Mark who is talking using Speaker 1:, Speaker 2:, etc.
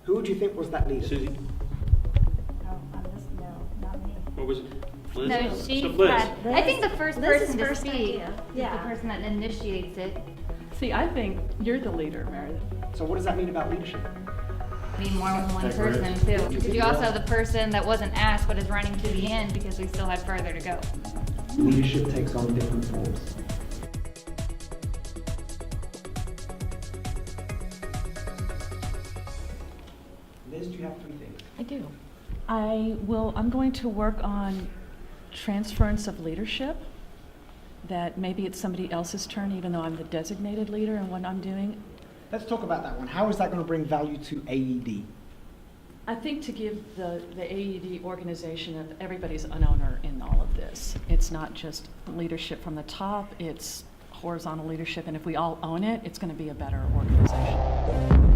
Speaker 1: Who do you think was that leader?
Speaker 2: Susie,
Speaker 3: Oh, on this, no, not me.
Speaker 2: what was it? Liz?
Speaker 4: No,
Speaker 2: So
Speaker 4: she
Speaker 2: Liz.
Speaker 4: had, I think the first
Speaker 3: Liz's
Speaker 4: person to
Speaker 3: first
Speaker 4: speak
Speaker 3: idea.
Speaker 4: is the
Speaker 3: Yeah.
Speaker 4: person that initiates it.
Speaker 5: See, I think you're the leader, Meredith.
Speaker 1: So what does that mean about leadership?
Speaker 4: Be more than one
Speaker 2: I agree.
Speaker 4: person too. Because you also have the person that wasn't asked but is running to the end because we still had further to go.
Speaker 1: Leadership takes on different forms. Liz, do you have 3 things?
Speaker 5: I do. I'm going to work on transference of leadership, that maybe it's somebody else's turn, even though I'm the designated leader in what I'm doing.
Speaker 1: Let's talk about that one. How is that going to bring value to AED?
Speaker 5: I think to give the AED organization that everybody's an owner in all of this. It's not just leadership from the top, it's horizontal leadership, and if we all own it, it's going to be a better organization.